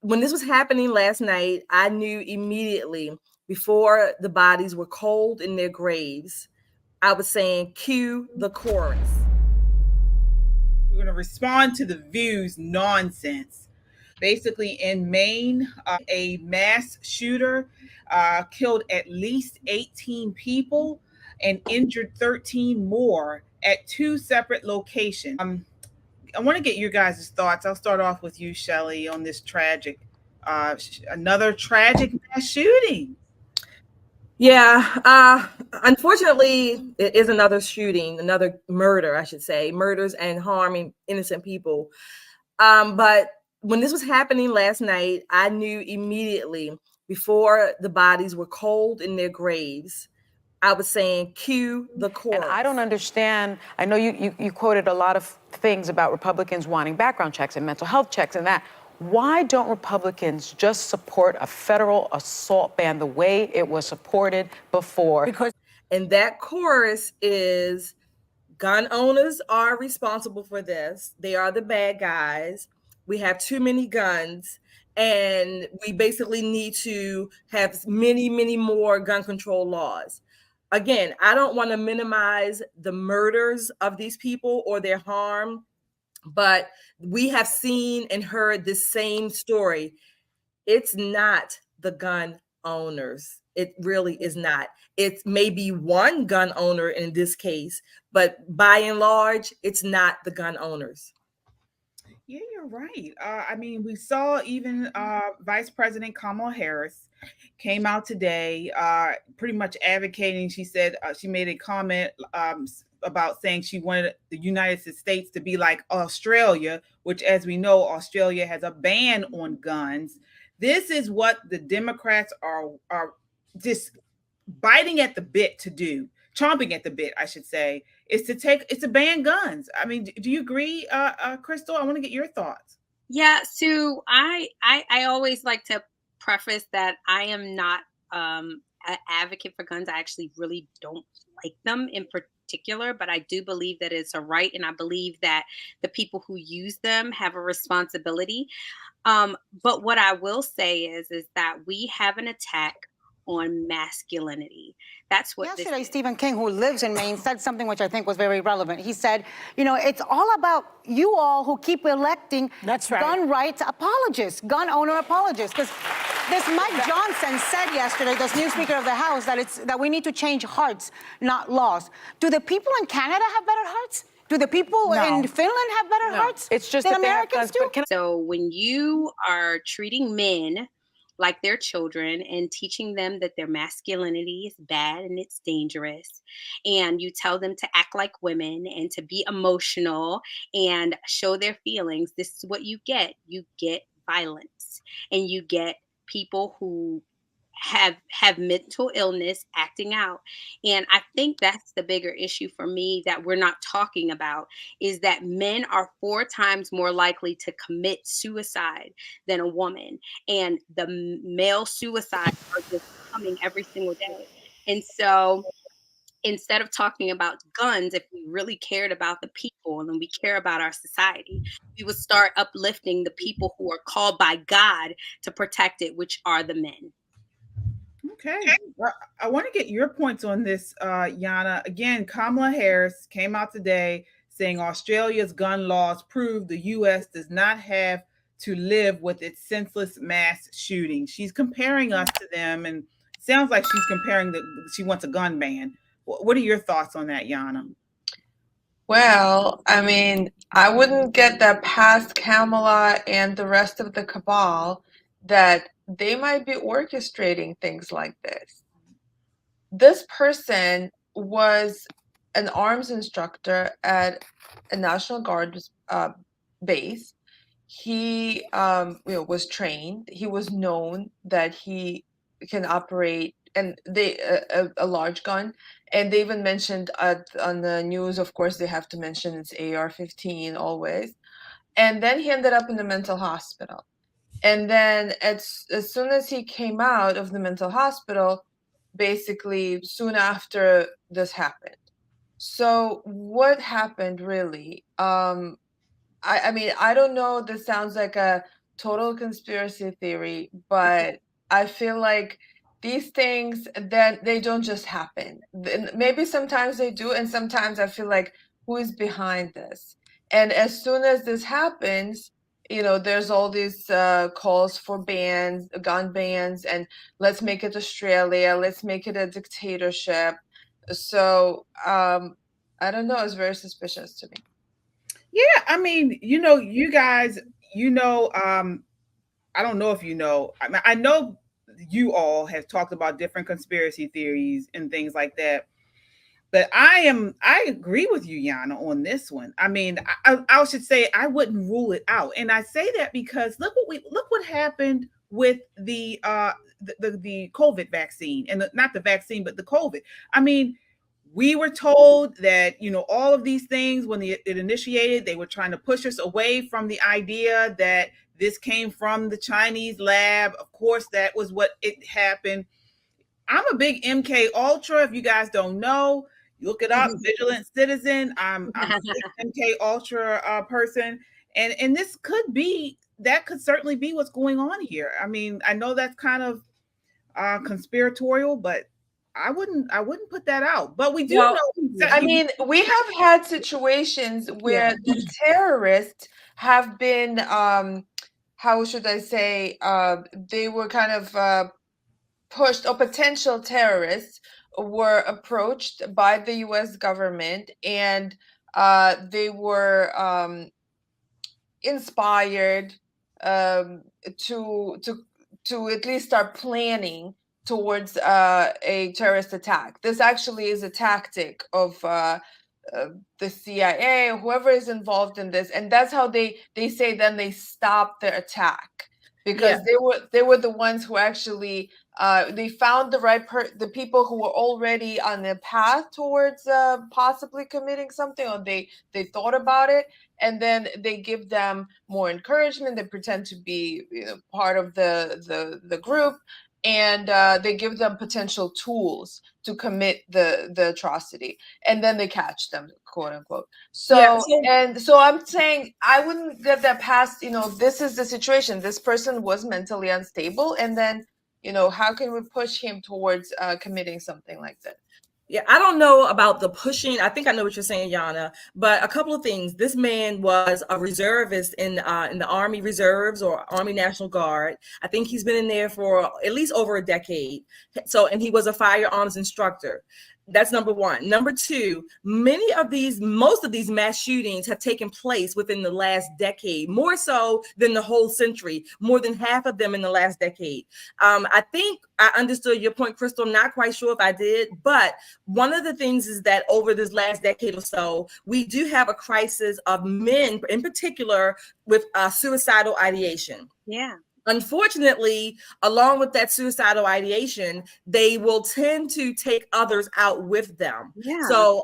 when this was happening last night, I knew immediately before the bodies were cold in their graves. I was saying, cue the chorus. We're going to respond to the View's nonsense. Basically, in Maine, a mass shooter killed at least 18 people and injured 13 more at two separate locations. I want to get your guys' thoughts. I'll start off with you, Shelley, on this another tragic mass shooting. Yeah, unfortunately, it is another shooting, another murder, I should say, murders and harming innocent people. But when this was happening last night, I knew immediately before the bodies were cold in their graves. I was saying, cue the chorus. And I don't understand. I know you quoted a lot of things about Republicans wanting background checks and mental health checks and that. Why don't Republicans just support a federal assault ban the way it was supported before? And that chorus is gun owners are responsible for this. They are the bad guys. We have too many guns. And we basically need to have many, many more gun control laws. Again, I don't want to minimize the murders of these people or their harm, but we have seen and heard this same story. It's not the gun owners. It really is not. It's maybe one gun owner in this case, but by and large, it's not the gun owners. Yeah, you're right. We saw even Vice President Kamala Harris came out today, pretty much advocating. She said she made a comment about saying she wanted the United States to be like Australia, which, as we know, Australia has a ban on guns. This is what the Democrats are just biting at the bit to do, chomping at the bit, I should say, is to ban guns. I mean, do you agree, Crystal? I want to get your thoughts. Yeah, so I always like to preface that I am not an advocate for guns. I actually really don't like them in particular, but I do believe that it's a right, and I believe that the people who use them have a responsibility. But what I will say is that we have an attack on masculinity. That's what yesterday, Stephen King, who lives in Maine, said something which I think was very relevant. He said, you know, it's all about you all who keep electing gun rights apologists, gun owner apologists. Because this Mike Johnson said yesterday, this new Speaker of the House, that we need to change hearts, not laws. Do the people in Canada have better hearts? Do the people in Finland have better hearts? It's just than that Americans do? So when you are treating men like their children and teaching them that their masculinity is bad and it's dangerous, and you tell them to act like women and to be emotional and show their feelings, this is what you get. You get violence, and you get people who have mental illness acting out. And I think that's the bigger issue for me that we're not talking about, is that men are 4 times more likely to commit suicide than a woman, and the male suicides are just coming every single day. And so instead of talking about guns, if we really cared about the people and we care about our society, we would start uplifting the people who are called by God to protect it, which are the men. Okay. Well, I want to get your points on this, Yana. Again, Kamala Harris came out today saying Australia's gun laws prove the U.S. does not have to live with its senseless mass shooting. She's comparing us to them, and it sounds like she's comparing she wants a gun ban. What are your thoughts on that, Yana? Well, I mean, I wouldn't get that past Kamala and the rest of the cabal that they might be orchestrating things like this. This person was an arms instructor at a National Guard base. He was trained. He was known that he can operate a large gun. And they even mentioned on the news, of course, they have to mention it's AR-15 always. And then he ended up in the mental hospital. And then as soon as he came out of the mental hospital, basically soon after this happened. So what happened really? I mean, I don't know. This sounds like a total conspiracy theory, but I feel like these things, then they don't just happen. Maybe sometimes they do, and sometimes I feel like, who is behind this? And as soon as this happens, there's all these calls for bans, gun bans, and let's make it Australia, let's make it a dictatorship. So I don't know, it's very suspicious to me. Yeah, I mean, you guys, I don't know if you know. I know you all have talked about different conspiracy theories and things like that. But I agree with you, Yana, on this one. I mean, I should say I wouldn't rule it out, and I say that because look what happened with the COVID vaccine, and not the vaccine, but the COVID. I mean, we were told that all of these things when it initiated, they were trying to push us away from the idea that this came from the Chinese lab. Of course, that was what it happened. I'm a big MK Ultra. If you guys don't know, look it up. Vigilant Citizen. I'm a big MK Ultra person, and this could certainly be what's going on here. I mean, I know that's kind of conspiratorial, but I wouldn't put that out. But we do know. I mean, we have had situations where the terrorists have been, how should I say, they were kind of pushed, or potential terrorists were approached by the US government, and they were inspired to at least start planning towards a terrorist attack. This actually is a tactic of the CIA or whoever is involved in this, and that's how they say then they stop the attack, because they were the ones who actually they found the people who were already on the path towards possibly committing something, or they thought about it, and then they give them more encouragement. They pretend to be part of the group, and they give them potential tools to commit the atrocity, and then they catch them, quote unquote. So I'm saying I wouldn't get that past, this is the situation. This person was mentally unstable, and then how can we push him towards committing something like that? Yeah, I don't know about the pushing. I think I know what you're saying, Yana. But a couple of things. This man was a reservist in the Army Reserves or Army National Guard. I think he's been in there for at least over a decade. So, and he was a firearms instructor. That's number one. Number two, most of these mass shootings have taken place within the last decade, more so than the whole century, more than half of them in the last decade. I think I understood your point, Crystal. Not quite sure if I did, but one of the things is that over this last decade or so, we do have a crisis of men in particular with suicidal ideation. Yeah. Unfortunately, along with that suicidal ideation, they will tend to take others out with them. Yeah. So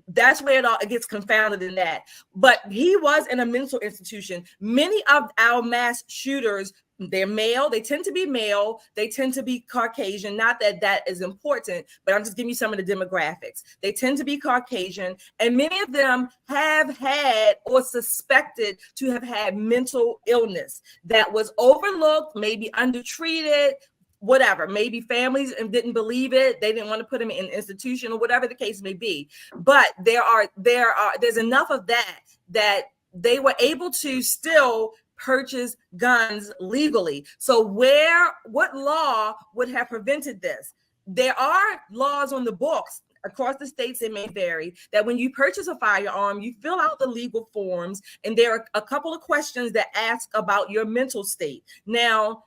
that's where it gets confounded in that. But he was in a mental institution. Many of our mass shooters, they're male. They tend to be male. They tend to be Caucasian. Not that that is important, but I'm just giving you some of the demographics. They tend to be Caucasian, and many of them have had or suspected to have had mental illness that was overlooked, maybe undertreated, whatever. Maybe families didn't believe it. They didn't want to put them in an institution or whatever the case may be. But there's enough of that they were able to still purchase guns legally. So what law would have prevented this? There are laws on the books across the states, it may vary, that when you purchase a firearm, you fill out the legal forms, and there are a couple of questions that ask about your mental state. Now,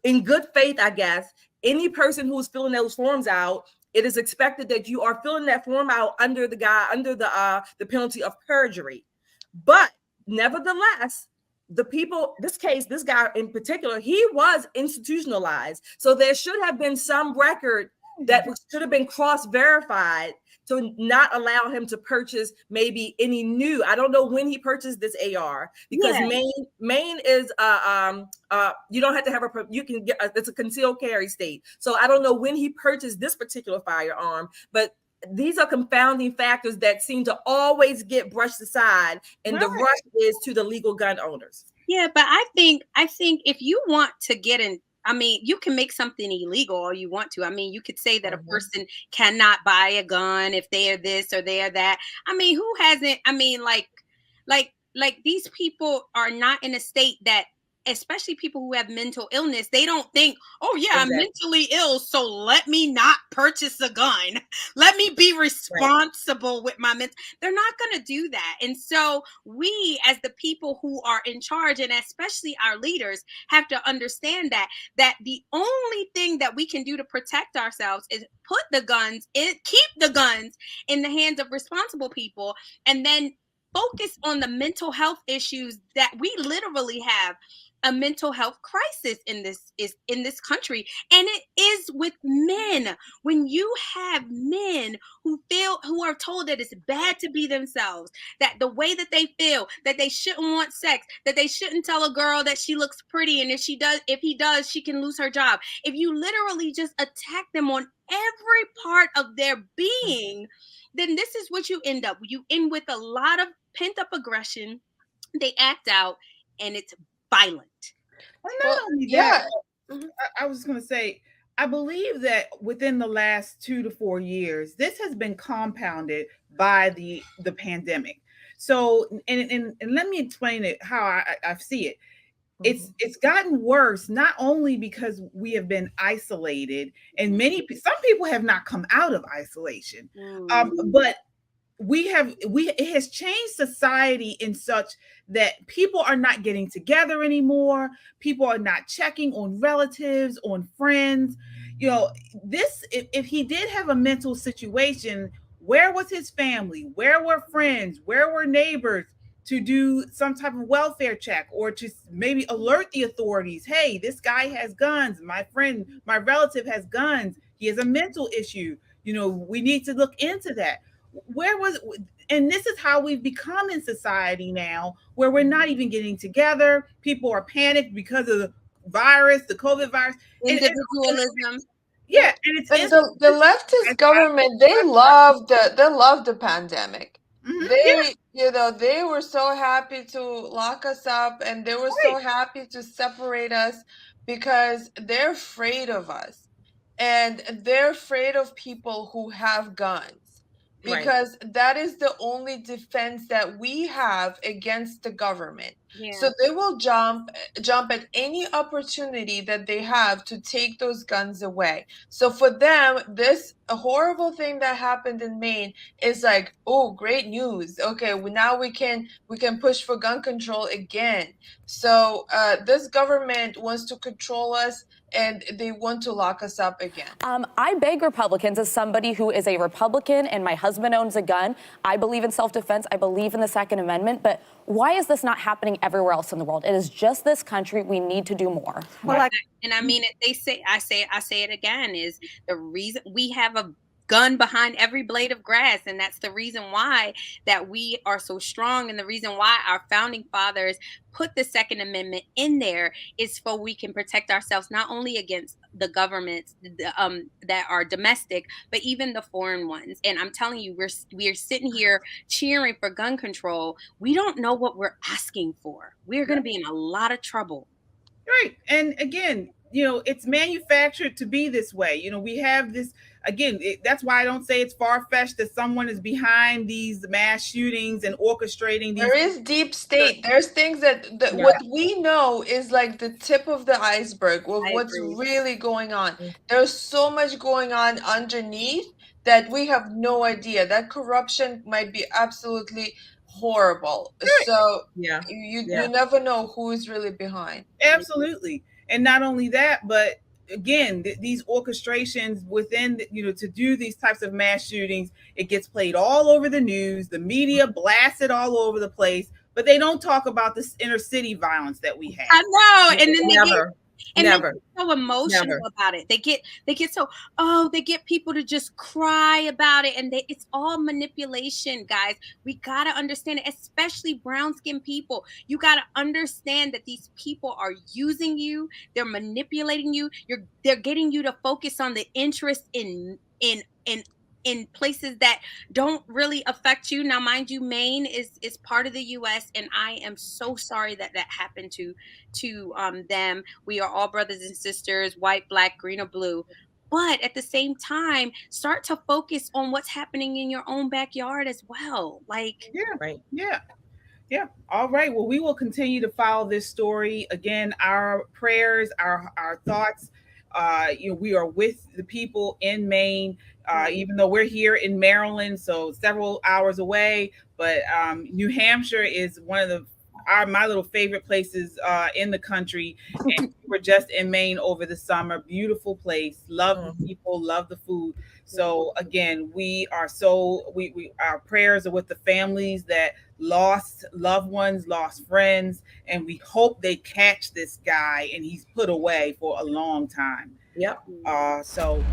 in good faith, I guess, any person who is filling those forms out, it is expected that you are filling that form out under the penalty of perjury. But nevertheless, this guy in particular, he was institutionalized. So there should have been some record that should have been cross-verified to not allow him to purchase maybe any new. I don't know when he purchased this AR, because Maine is you don't have to have you can get it's a concealed carry state. So I don't know when he purchased this particular firearm, but these are confounding factors that seem to always get brushed aside, and the rush is to the legal gun owners. Yeah, but I think if you want to get in, I mean, you can make something illegal all you want to. I mean, you could say that a person cannot buy a gun if they are this or they are that. I mean, who hasn't? I mean, like these people are not in a state that, especially people who have mental illness, they don't think, oh yeah, I'm mentally ill, so let me not purchase a gun. Let me be responsible with my mental. They're not going to do that. And so we, as the people who are in charge, and especially our leaders, have to understand that the only thing that we can do to protect ourselves is put the guns in, keep the guns in the hands of responsible people, and then focus on the mental health issues that we literally have a mental health crisis in this country, and it is with men. When you have men who are told that it's bad to be themselves, that the way that they feel, that they shouldn't want sex, that they shouldn't tell a girl that she looks pretty, and if he does, she can lose her job. If you literally just attack them on every part of their being, then this is what you end up. You end with a lot of pent up aggression. They act out, and it's violent. Well, not only that, I was going to say, I believe that within the last 2 to 4 years, this has been compounded by the pandemic. So, and let me explain it how I see it. It's gotten worse, not only because we have been isolated, and some people have not come out of isolation, but it has changed society in such that people are not getting together anymore. People are not checking on relatives, on friends. You know, if he did have a mental situation, where was his family? Where were friends? Where were neighbors to do some type of welfare check, or to maybe alert the authorities? Hey, this guy has guns. My relative has guns. He has a mental issue. You know, we need to look into that. And this is how we've become in society now, where we're not even getting together. People are panicked because of the COVID virus. Individualism. Yeah, and the leftist government, they love the pandemic. They were so happy to lock us up, and they were so happy to separate us because they're afraid of us, and they're afraid of people who have guns, because that is the only defense that we have against the government. So they will jump at any opportunity that they have to take those guns away. So for them, this horrible thing that happened in Maine is like, oh, great news. Okay, now we can push for gun control again. So this government wants to control us, and they want to lock us up again. I beg Republicans, as somebody who is a Republican and my husband owns a gun, I believe in self-defense, I believe in the Second Amendment, but why is this not happening everywhere else in the world? It is just this country. We need to do more. Well, and I mean it. I say it again, is the reason we have a gun behind every blade of grass, and that's the reason why that we are so strong, and the reason why our founding fathers put the Second Amendment in there is so we can protect ourselves, not only against the governments that are domestic, but even the foreign ones. And I'm telling you, we're sitting here cheering for gun control. We don't know what we're asking for. We're going to be in a lot of trouble. Right. And again, it's manufactured to be this way. We have this, again, that's why I don't say it's far-fetched that someone is behind these mass shootings and orchestrating these. There is deep state. There's things that what we know is like the tip of the iceberg of what's really going on. There's so much going on underneath that we have no idea. That corruption might be absolutely horrible. So you never know who is really behind. Absolutely. And not only that, but again, these orchestrations within, to do these types of mass shootings, it gets played all over the news. The media blasts it all over the place, but they don't talk about this inner city violence that we have. I know. And then they get so emotional about it. They get people to just cry about it, and it's all manipulation, guys. We gotta understand it, especially brown-skinned people. You gotta understand that these people are using you. They're manipulating you. They're getting you to focus on the interest in in places that don't really affect you. Now, mind you, Maine is part of the U.S., and I am so sorry that that happened to them. We are all brothers and sisters, white, black, green, or blue. But at the same time, start to focus on what's happening in your own backyard as well. Like, Yeah, Right. yeah. Yeah. All right. Well, we will continue to follow this story. Again, our prayers, our thoughts. We are with the people in Maine, even though we're here in Maryland, so several hours away. But New Hampshire is one of my little favorite places in the country. And we were just in Maine over the summer. Beautiful place. Love the people. Love the food. So again, we are we our prayers are with the families that lost loved ones, lost friends, and we hope they catch this guy and he's put away for a long time. Yep. So